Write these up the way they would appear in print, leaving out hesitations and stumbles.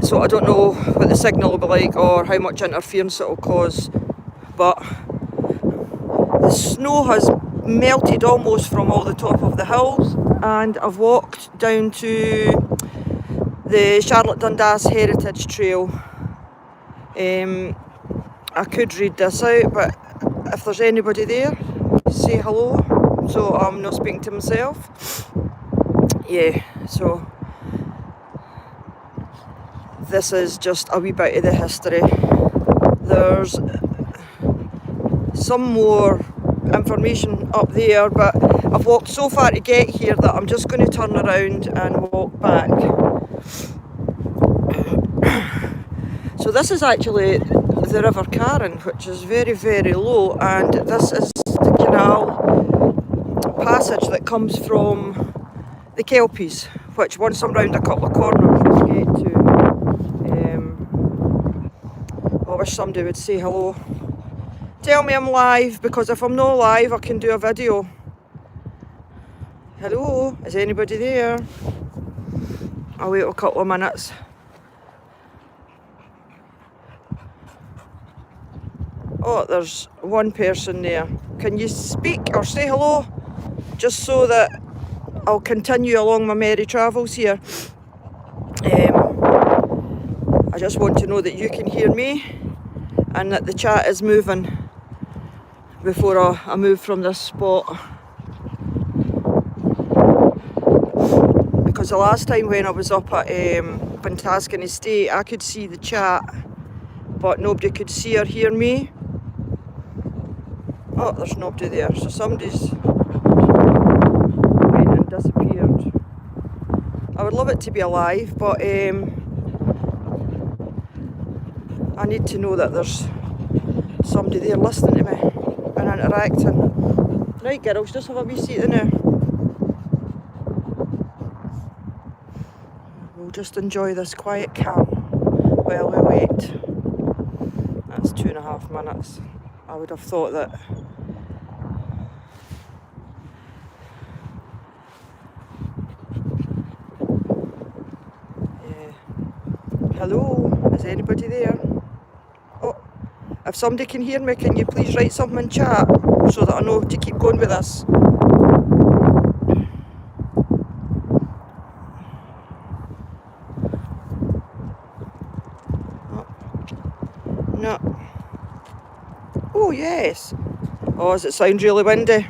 So I don't know what the signal will be like or how much interference it will cause, but the snow has melted almost from all the top of the hills, and I've walked down to the Charlotte Dundas Heritage Trail. I could read this out, but if there's anybody there, say hello, so I'm not speaking to myself. Yeah, so this is just a wee bit of the history. There's some more information up there, but I've walked so far to get here that I'm just going to turn around and walk back. So this is actually the River Carron, which is very, very low, and this is the canal passage that comes from the Kelpies, which once I'm round a couple of corners we get to. I wish somebody would say hello. Tell me I'm live, because if I'm not live I can do a video. Hello, is anybody there? I'll wait a couple of minutes. Oh, there's one person there. Can you speak or say hello? Just so that I'll continue along my merry travels here. I just want to know that you can hear me and that the chat is moving before I move from this spot. Because the last time when I was up at Buntaskin Estate, I could see the chat, but nobody could see or hear me. Oh, there's nobody there, so somebody's went and disappeared. I would love it to be alive, but I need to know that there's somebody there listening to me and interacting. Right, girls, just have a wee seat now. We'll just enjoy this quiet calm while we wait. That's 2.5 minutes. I would have thought that. Hello, is anybody there? Oh, if somebody can hear me, can you please write something in chat so that I know to keep going with this? Oh, no. Oh, yes. Oh, does it sound really windy?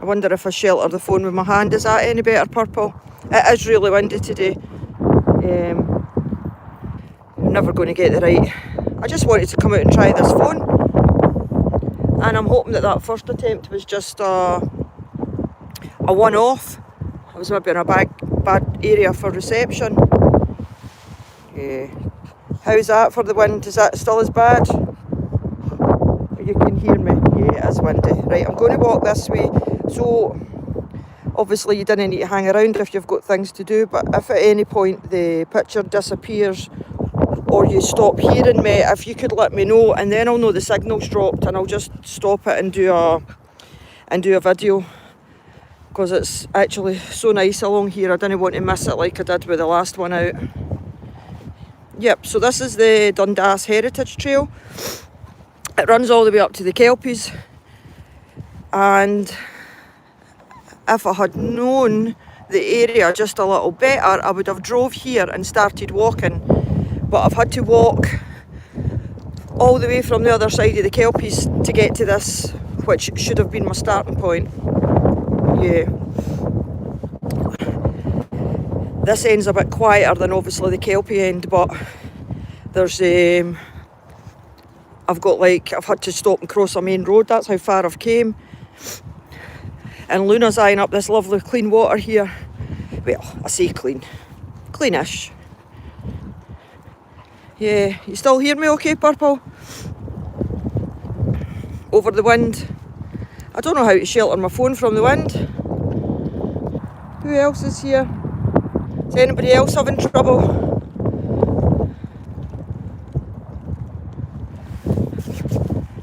I wonder if I shelter the phone with my hand. Is that any better, Purple? It is really windy today. I'm never going to get it right. I just wanted to come out and try this phone, and I'm hoping that first attempt was just a one-off. I was maybe in a bad area for reception. How's that for the wind? Is that still as bad? You can hear me. Yeah, it is windy. Right, I'm going to walk this way. So obviously you didn't need to hang around if you've got things to do, but if at any point the picture disappears or you stop hearing me, if you could let me know, and then I'll know the signal's dropped and I'll just stop it and do a video, because it's actually so nice along here. I didn't want to miss it like I did with the last one out. Yep, so this is the Dundas Heritage Trail. It runs all the way up to the Kelpies, and if I had known the area just a little better, I would have drove here and started walking. But I've had to walk all the way from the other side of the Kelpies to get to this, which should have been my starting point. Yeah. This end's a bit quieter than obviously the Kelpie end, but there's I've had to stop and cross a main road. That's how far I've came. And Luna's eyeing up this lovely clean water here. Well, I say clean. Cleanish. Yeah, you still hear me okay, Purple? Over the wind. I don't know how to shelter my phone from the wind. Who else is here? Is anybody else having trouble?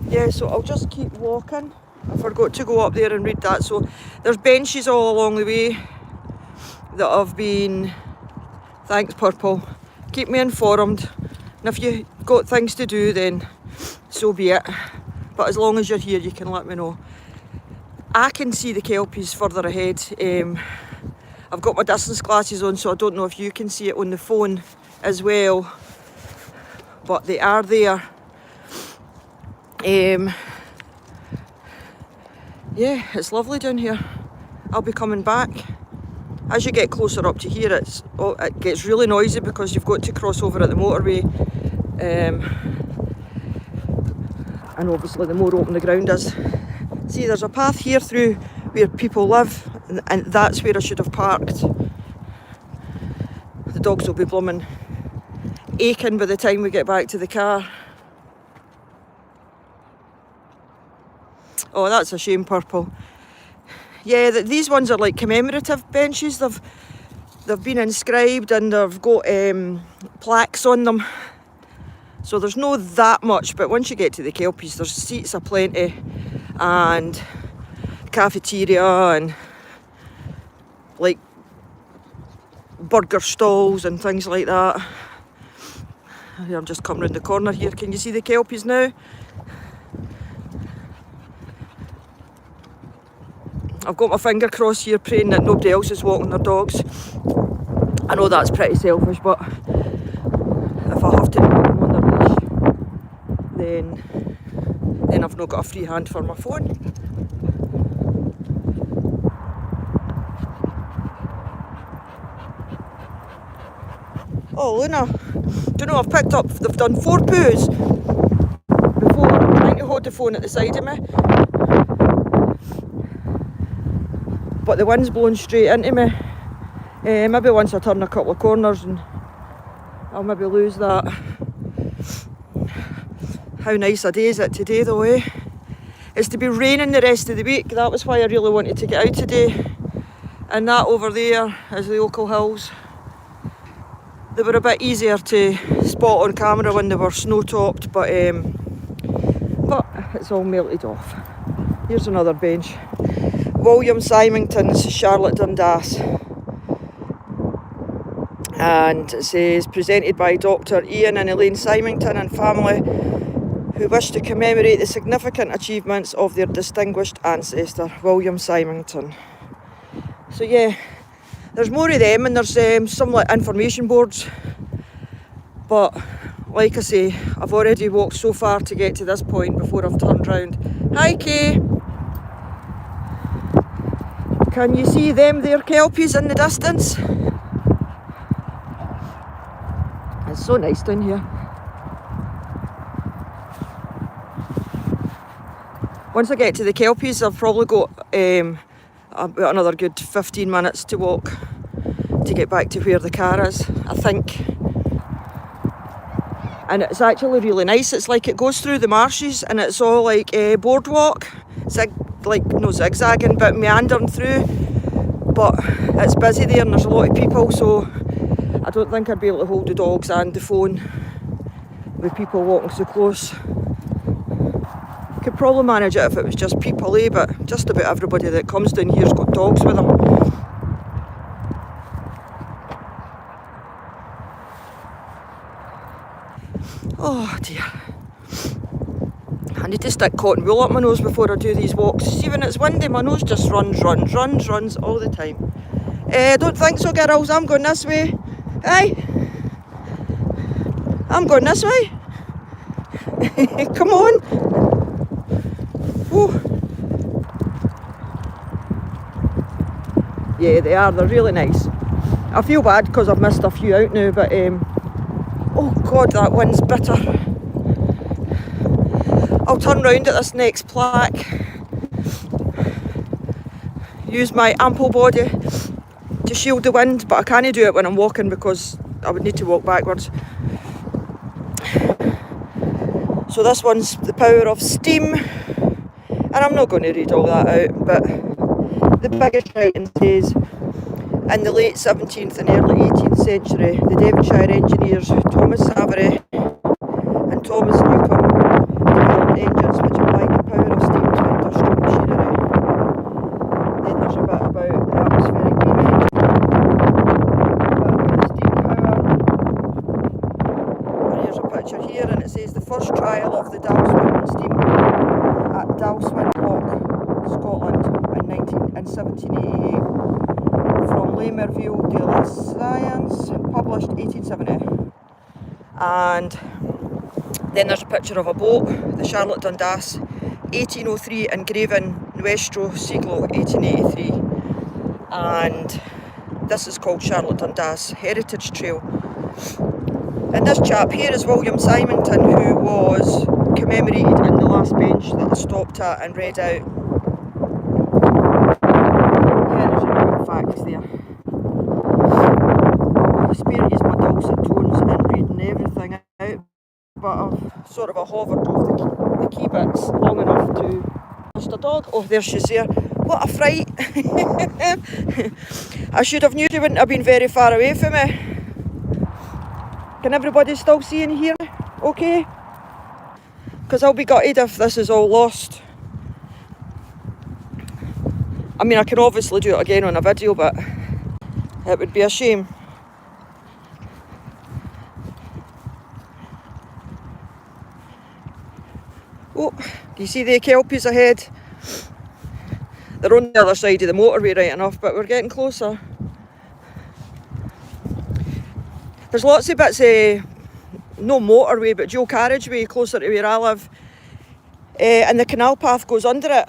Yeah, so I'll just keep walking. I forgot to go up there and read that. So there's benches all along the way that have been, thanks Purple, keep me informed. And if you've got things to do, then so be it. But as long as you're here, you can let me know. I can see the Kelpies further ahead. I've got my distance glasses on, so I don't know if you can see it on the phone as well. But they are there. Yeah, it's lovely down here. I'll be coming back. As you get closer up to here, it gets really noisy because you've got to cross over at the motorway. And obviously the more open the ground is. See, there's a path here through where people live, and that's where I should have parked. The dogs will be blooming aching by the time we get back to the car. Oh, that's a shame, purple. Yeah, these ones are like commemorative benches. They've been inscribed and they've got plaques on them. So there's no that much, but once you get to the Kelpies, there's seats aplenty and cafeteria and like burger stalls and things like that. I'm just coming round the corner here. Can you see the Kelpies now? I've got my finger crossed here praying that nobody else is walking their dogs. I know that's pretty selfish, but if I have to walk them on their leash, then I've not got a free hand for my phone. Oh, Luna, do you know, I've picked up, they've done 4 poos before. I'm trying to hold the phone at the side of me, but the wind's blowing straight into me. Maybe once I turn a couple of corners and I'll maybe lose that. How nice a day is it today though, eh? It's to be raining the rest of the week. That was why I really wanted to get out today. And that over there is the Ochil Hills. They were a bit easier to spot on camera when they were snow-topped, but it's all melted off. Here's another bench. William Symington's Charlotte Dundas. And it says, presented by Dr. Ian and Elaine Symington and family, who wish to commemorate the significant achievements of their distinguished ancestor, William Symington. So yeah, there's more of them, and there's some like information boards. But like I say, I've already walked so far to get to this point before I've turned round. Hi Kay! Can you see them there, Kelpies, in the distance? It's so nice down here. Once I get to the Kelpies, I've probably got another good 15 minutes to walk to get back to where the car is, I think. And it's actually really nice. It's like it goes through the marshes and it's all like a boardwalk, zigzagging but meandering through. But it's busy there and there's a lot of people, so I don't think I'd be able to hold the dogs and the phone with people walking so close. Could probably manage it if it was just people, but just about everybody that comes down here's got dogs with them. Oh dear. I need to stick cotton wool up my nose before I do these walks. See, when it's windy, my nose just runs all the time. Don't think so, girls. I'm going this way. Hey, I'm going this way. Come on. Whew. Yeah, they are. They're really nice. I feel bad because I've missed a few out now, but oh God, that wind's bitter. I'll turn round at this next plaque. Use my ample body to shield the wind, but I can't do it when I'm walking because I would need to walk backwards. So this one's the power of steam, and I'm not going to read all that out, but the biggest writing says, in the late 17th and early 18th century, the Devonshire engineers Thomas Savary and Thomas Newcomb developed engines which applied the power of steam to industrial machinery. Then there's a bit about the atmospheric beam engine, a bit about steam power, first trial of the Dalswin steam at Dalswin Lock, Scotland in 1788 from Les Merveilles de la Science, published 1870. And then there's a picture of a boat, the Charlotte Dundas, 1803, engraven Nuestro Siglo, 1883. And this is called Charlotte Dundas Heritage Trail. And this chap here is William Symington, who was commemorated in the last bench that I stopped at and read out. Yeah, there's your quick facts there. I spare you my dulcet tones in reading everything out, but I've sort of hovered over the key bits long enough to just a dog. Oh, there she's there. What a fright. I should have knew she wouldn't have been very far away from me. Can everybody still see and hear me? Okay? Because I'll be gutted if this is all lost. I mean, I can obviously do it again on a video, but it would be a shame. Oh, do you see the Kelpies ahead? They're on the other side of the motorway right enough, but we're getting closer. There's lots of bits of, no motorway, but dual carriageway closer to where I live. And the canal path goes under it.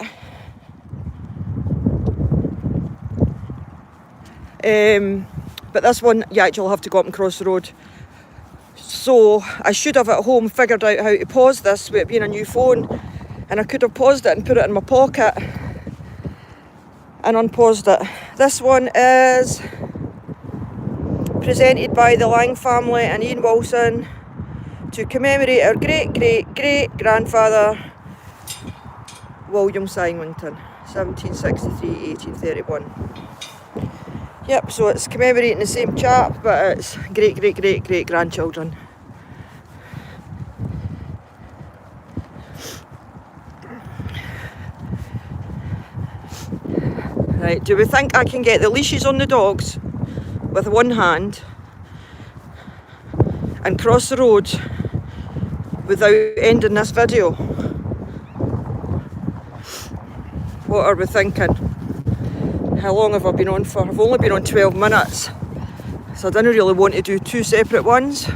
But this one, you actually have to go up and cross the road. So I should have at home figured out how to pause this with it being a new phone. And I could have paused it and put it in my pocket and unpaused it. This one is presented by the Lang family and Ian Wilson to commemorate our great-great-great-grandfather William Symington, 1763-1831. Yep, so it's commemorating the same chap, but it's great-great-great-great-grandchildren. Right, do we think I can get the leashes on the dogs with one hand and cross the road without ending this video? What are we thinking? How long have I been on for? I've only been on 12 minutes, so I didn't really want to do two separate ones.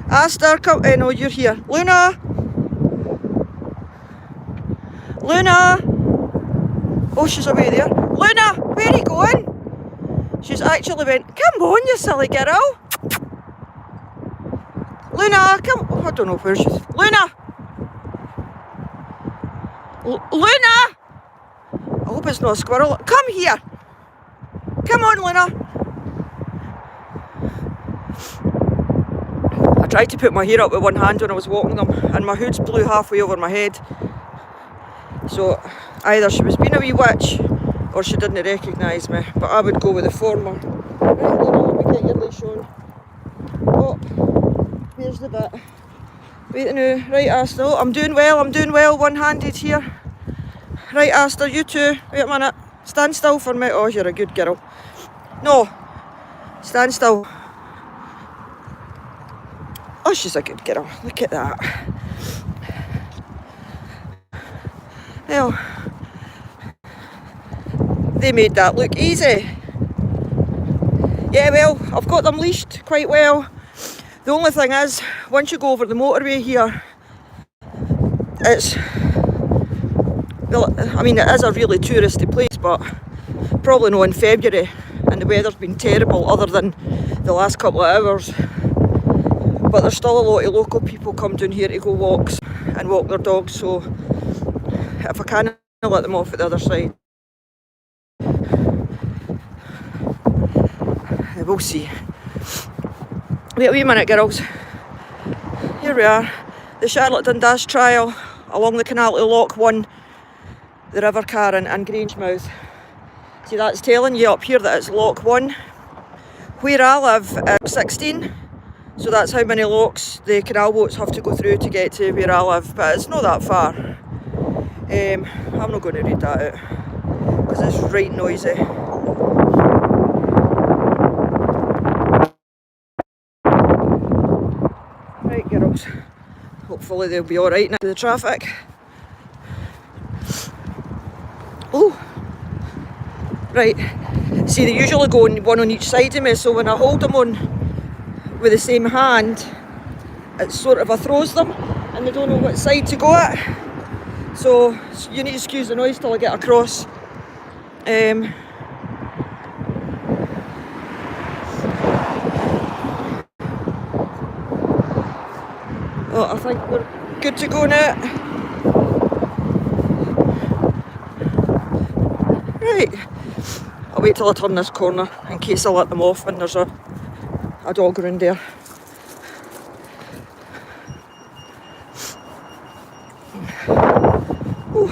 Aster, come, no, you're here. Luna! Luna! Oh, she's away there. Luna, where are you going? She's actually went, come on, you silly girl. Luna, come. Oh, I don't know where she's. Luna! Luna! I hope it's not a squirrel. Come here. Come on, Luna. I tried to put my hair up with one hand when I was walking them, and my hoods blew halfway over my head. So either she was being a wee witch or she didn't recognise me, but I would go with the former. Right, Luna, let me get your leash on. Oh, where's the bit? Wait now. Right, Aster. Oh, I'm doing well, one-handed here. Right, Aster, you too. Wait a minute. Stand still for me. Oh, you're a good girl. No. Stand still. Oh, she's a good girl. Look at that. Well, they made that look easy. Yeah, well, I've got them leashed quite well. The only thing is, once you go over the motorway here, it's, well, I mean, it is a really touristy place, but probably not in February, and the weather's been terrible other than the last couple of hours. But there's still a lot of local people come down here to go walks and walk their dogs, so if I can, I'll let them off at the other side. We'll see. Wait a wee minute, girls. Here we are, the Charlotte Dundas trial along the canal to Loch 1, the River Carron and Grangemouth. See, that's telling you up here that it's Loch 1. Where I live, 16, so that's how many lochs the canal boats have to go through to get to where I live, but it's not that far. I'm not going to read that out because it's right noisy. Right, girls, hopefully they'll be alright now. The traffic. Oh, right. See, they usually go one on each side of me, so when I hold them on with the same hand, it's sort of, I throws them and they don't know what side to go at. So you need to excuse the noise till I get across. Oh, I think we're good to go now. Right. I'll wait till I turn this corner in case I let them off and there's a dog around there. Ooh.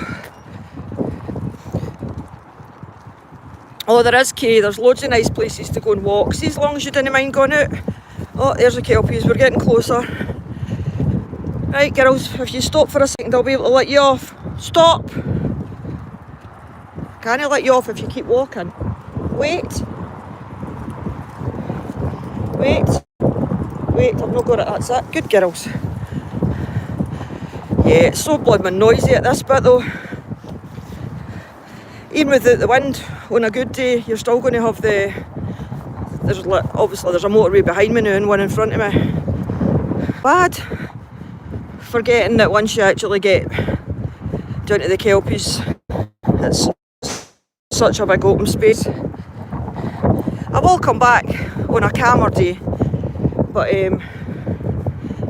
Oh, there is, Kay. There's loads of nice places to go and walk. See, as long as you didn't mind going out. Oh, there's the Kelpies. We're getting closer. Right, girls, if you stop for a second, I'll be able to let you off. Stop! Can I let you off if you keep walking? Wait. Wait. Wait, I've not got it. That's it. Good girls. Yeah, it's so blooming noisy at this bit though. Even without the wind, on a good day, you're still going to have obviously there's a motorway behind me now and one in front of me. Bad. Forgetting that once you actually get down to the Kelpies, it's such a big open space. I will come back on a calmer day, but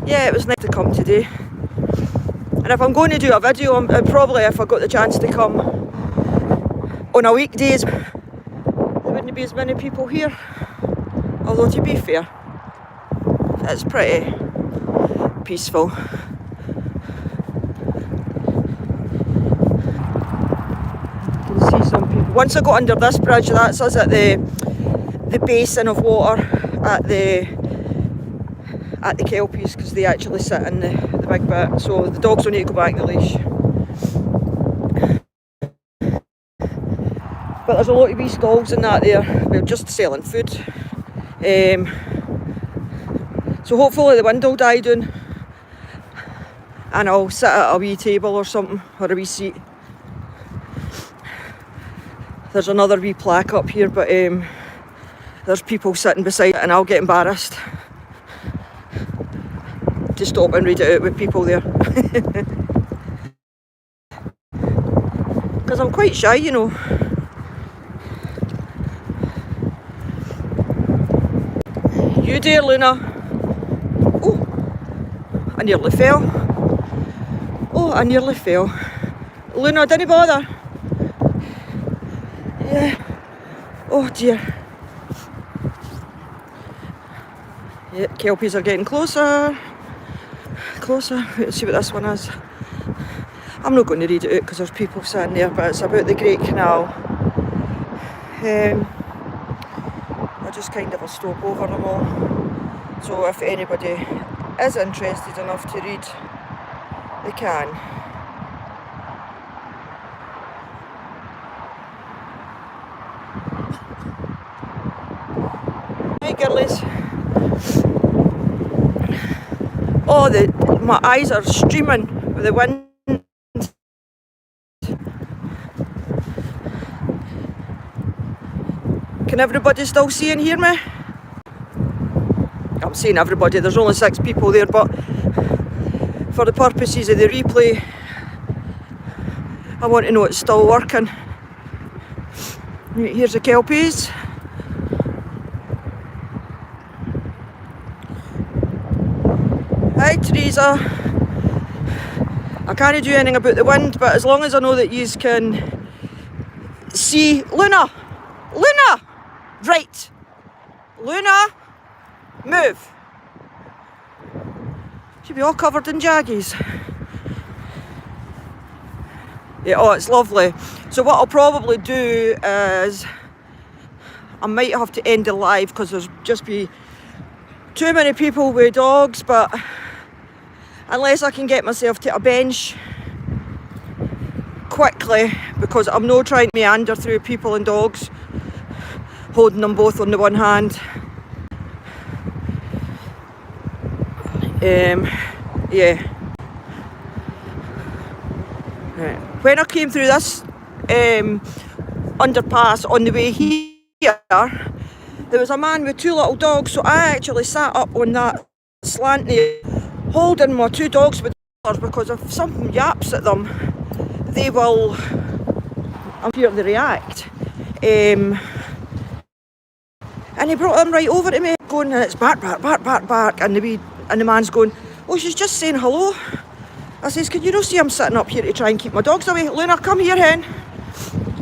yeah, it was nice to come today. And if I'm going to do a video, I'd probably, if I got the chance to come on a weekdays, there wouldn't be as many people here. Although to be fair, it's pretty peaceful. You can see some people. Once I got under this bridge, that's us at the basin of water at the Kelpies, because they actually sit in the big bit. So the dogs will need to go back in the leash. But there's a lot of wee stalls in that there. We're just selling food. So hopefully the wind will die down and I'll sit at a wee table or something, or a wee seat. There's another wee plaque up here, but there's people sitting beside it and I'll get embarrassed to stop and read it out with people there. Because I'm quite shy, you know. You dear Luna. Oh, I nearly fell. Oh, I nearly fell. Luna, didn't bother. Yeah. Oh dear. Yeah, Kelpies are getting closer. Closer. Let's see what this one is. I'm not going to read it out because there's people sitting there, but it's about the Great Canal. I just kind of a stop over them all. So if anybody is interested enough to read, they can. Hey girlies. Oh, my eyes are streaming with the wind. Can everybody still see and hear me? I'm saying everybody, there's only 6 people there, but for the purposes of the replay, I want to know it's still working. Here's the Kelpies. Hi Teresa. I can't do anything about the wind, but as long as I know that you can see. Luna! Luna! Right. Luna, move. She'll be all covered in jaggies. Yeah, oh, it's lovely. So what I'll probably do is I might have to end the live because there's just be too many people with dogs, but unless I can get myself to a bench quickly, because I'm not trying to meander through people and dogs, holding them both on the one hand. Yeah. Right. When I came through this underpass on the way here, there was a man with 2 little dogs, so I actually sat up on that slant there, holding my 2 dogs with collars, because if something yaps at them, they will, I'm sure they react. And he brought them right over to me, going, and it's bark, bark, bark, bark, bark, and the man's going, oh, she's just saying hello. I says, can you not see I'm sitting up here to try and keep my dogs away? Luna, come here, hen.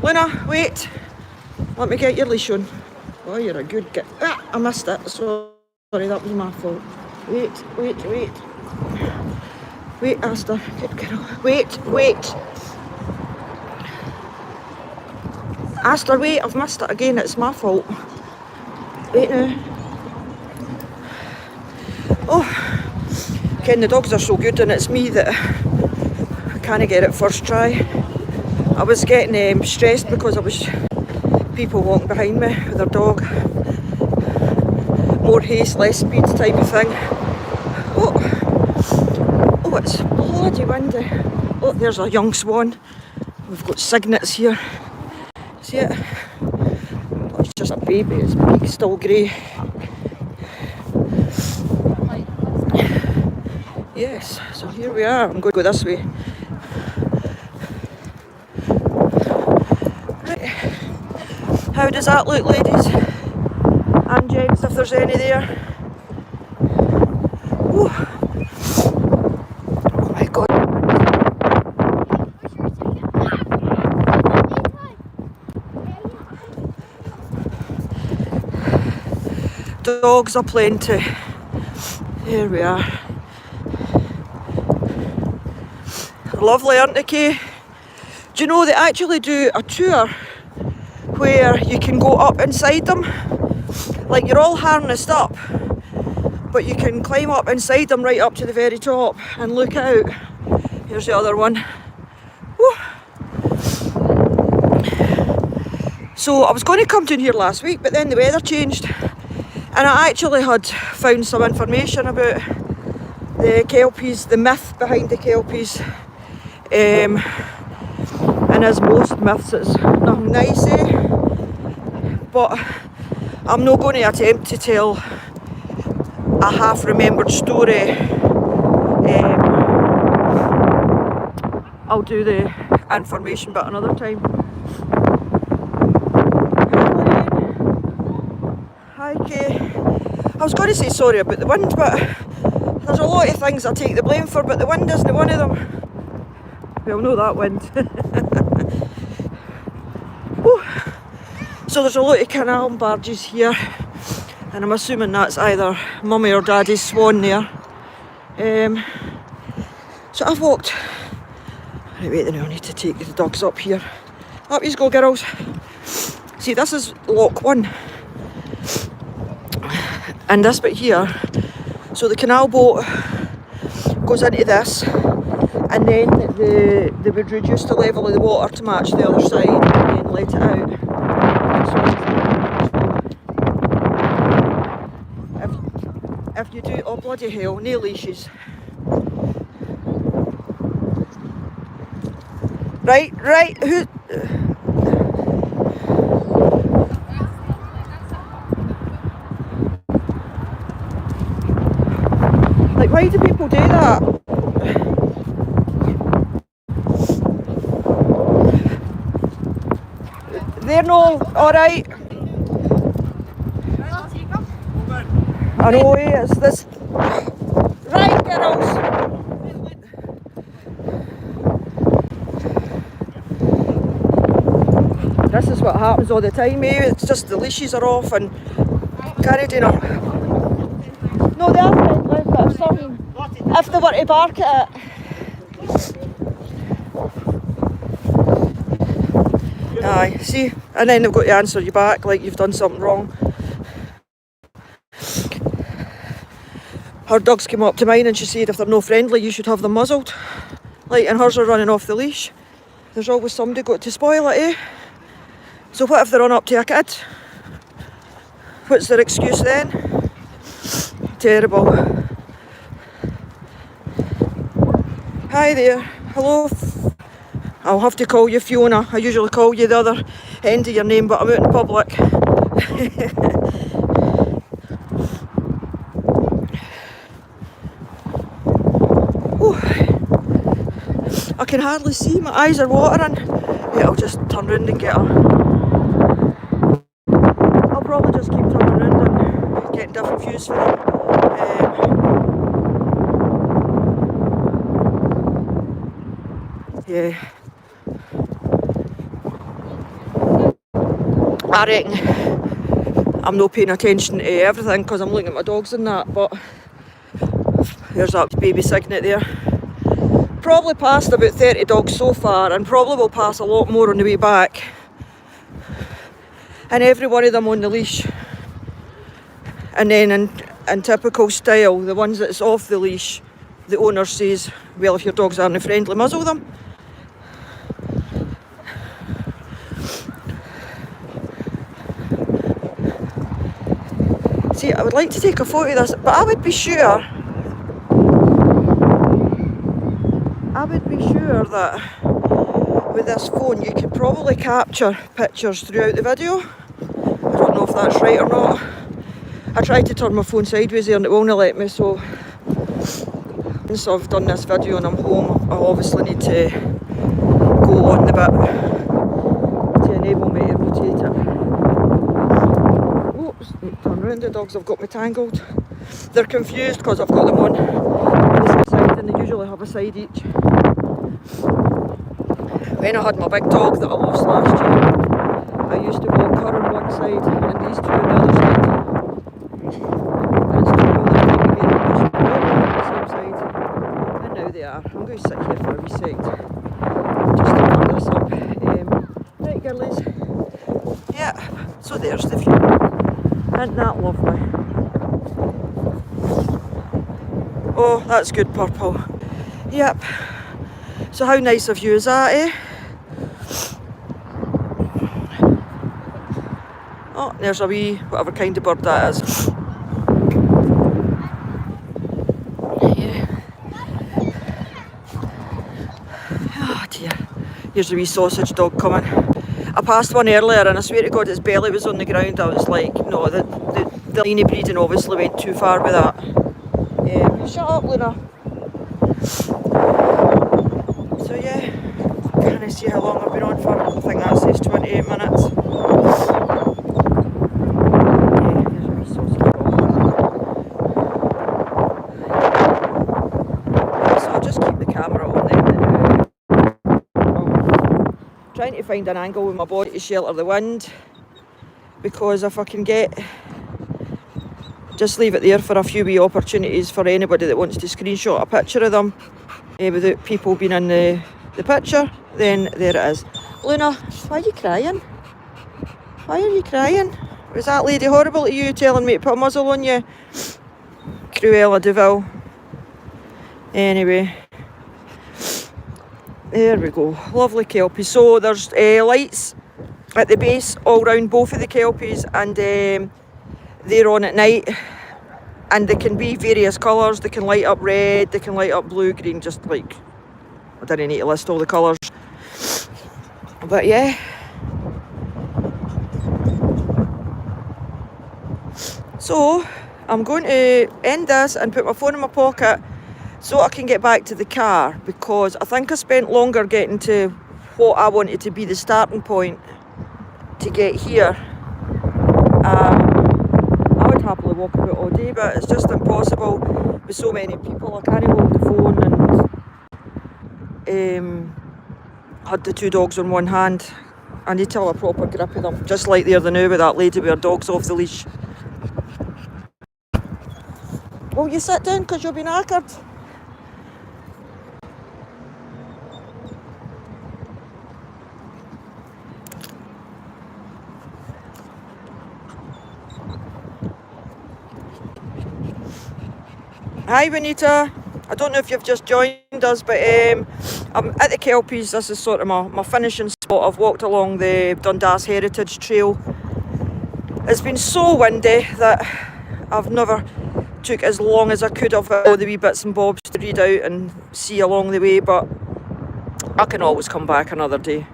Luna, wait. Let me get your leash on. Oh, you're a good girl. Ah, I missed it. Sorry, that was my fault. Wait. Wait, Aster. Good girl. Wait. Aster, wait. I've missed it again. It's my fault. Wait now. Oh, Ken, the dogs are so good, and it's me that I can't get it first try. I was getting stressed because I was people walking behind me with their dog. More haste, less speed type of thing. Oh, it's bloody windy. Oh, there's a young swan. We've got cygnets here. See it? Oh, it's just a baby. It's big, still grey. Yes, so here we are. I'm going to go this way. Right. How does that look, ladies and gents, if there's any there? Ooh. Oh my God. Dogs are plenty. Here we are. Lovely, aren't they, Kay? Do you know they actually do a tour where you can go up inside them? Like, you're all harnessed up, but you can climb up inside them right up to the very top and look out. Here's the other one. Woo. So I was going to come down here last week, but then the weather changed, and I actually had found some information about the Kelpies, the myth behind the Kelpies. And as most myths, it's nothing nice, but I'm not going to attempt to tell a half-remembered story. I'll do the information bit another time. Hi, Kay. I was going to say sorry about the wind, but there's a lot of things I take the blame for, but the wind isn't one of them. Well, no, that wind. So there's a lot of canal barges here, and I'm assuming that's either mummy or daddy's swan there. So I've walked. Right, wait, then I need to take the dogs up here. Up you go, girls. See, this is lock 1, and this bit here. So the canal boat goes into this, and then they would reduce the level of the water to match the other side, and then let it out. If you do, oh bloody hell, no leashes. Right, who? Like, why do people do that? They're no alright. I know, it's this. Right, girls. This is what happens all the time, It's just the leashes are off and carried in. No, they are friendly, but if they were to bark at it. Aye, see, and then they've got to answer you back like you've done something wrong. Her dogs came up to mine and she said if they're no friendly you should have them muzzled. Like, and hers are running off the leash. There's always somebody got to spoil it, So what if they run up to a kid? What's their excuse then? Terrible. Hi there. Hello. I'll have to call you Fiona. I usually call you the other end of your name, but I'm out in public. I can hardly see, my eyes are watering. Yeah, I'll just turn round and get her. I'll probably just keep turning round and getting different views for them. Yeah. I reckon I'm not paying attention to everything because I'm looking at my dogs and that, but there's that baby Signet there. Probably passed about 30 dogs so far, and probably will pass a lot more on the way back. And every one of them on the leash. And then in typical style, the ones that's off the leash, the owner says, well, if your dogs aren't friendly, muzzle them. See, I would like to take a photo of this, but I would be sure that with this phone you could probably capture pictures throughout the video. I don't know if that's right or not. I tried to turn my phone sideways there and it won't let me, so once I've done this video and I'm home, I obviously need to go on the bit to enable me to rotate it. Oops, turn round, the dogs have got me tangled. They're confused because I've got them on the side and they usually have a side each. When I had my big dog that I lost last year, I used to walk her on one side and these two on the other side. And it's took all this time to get them just on the same side. And now they are. I'm going to sit here for a wee sec just to wrap this up. Right, girlies. Yeah, so there's the view. Isn't that lovely? Oh, that's good purple. Yep. So how nice of you is that, eh? Oh, there's a wee, whatever kind of bird that is. Yeah. Oh dear. Here's a wee sausage dog coming. I passed one earlier and I swear to God his belly was on the ground. I was like, no, the line breeding obviously went too far with that. Shut up, Luna. So yeah, can I see how long I've been on for? I think that says 28 minutes. Yeah, there's a wee sausage ball. So I'll just keep the camera on then. Trying to find an angle with my body to shelter the wind, because if I can just leave it there for a few wee opportunities for anybody that wants to screenshot a picture of them without people being in the picture, then there it is. Luna, why are you crying? Why are you crying? Was that lady horrible to you, telling me to put a muzzle on you? Cruella de Vil. Anyway, there we go. Lovely Kelpies. So there's lights at the base all round both of the Kelpies, and they're on at night, and they can be various colours. They can light up red, they can light up blue, green, just like, I didn't need to list all the colours. But yeah. So I'm going to end this and put my phone in my pocket so I can get back to the car, because I think I spent longer getting to what I wanted to be the starting point to get here. I would happily walk about all day, but it's just impossible with so many people. I can't hold the phone, and had the two dogs on one hand. I need to have a proper grip of them, just like the other now with that lady with her dogs off the leash. Will you sit down because you'll be knackered? Hi Benita, I don't know if you've just joined us, but I'm at the Kelpies. This is sort of my finishing spot. I've walked along the Dundas Heritage Trail. It's been so windy that I've never took as long as I could have all the wee bits and bobs to read out and see along the way, but I can always come back another day.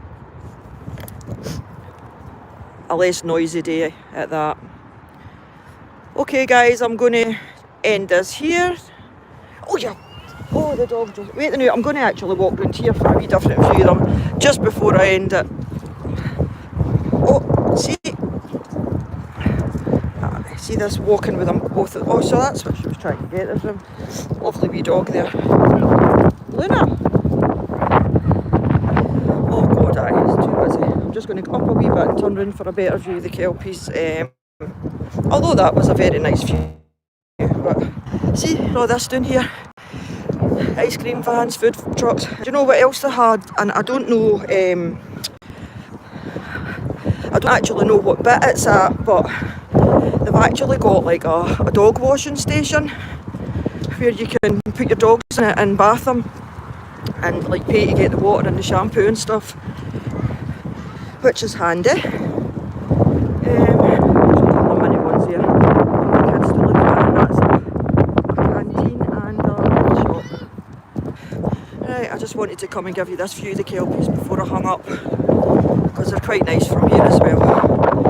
A less noisy day at that. Okay guys, I'm going to end this here. Oh yeah. Oh, the dog just... Wait a minute, I'm going to actually walk round here for a wee different view of them just before I end it. Oh, see? See this walking with them both. Oh, so that's what she was trying to get. There's a lovely wee dog there. Luna. Oh God, it's too busy. I'm just going to go up a wee bit and turn round for a better view of the Kelpies. Although that was a very nice view. But see all this down here. Ice cream vans, food trucks. Do you know what else they had? And I don't know. I don't actually know what bit it's at, but they've actually got like a dog washing station where you can put your dogs in it and bath them and like pay to get the water and the shampoo and stuff, which is handy. There's a couple of mini ones here for the kids to look at, and that's a canteen and a shop. Right, I just wanted to come and give you this view of the Kelpies before I hung up, because they're quite nice from here as well.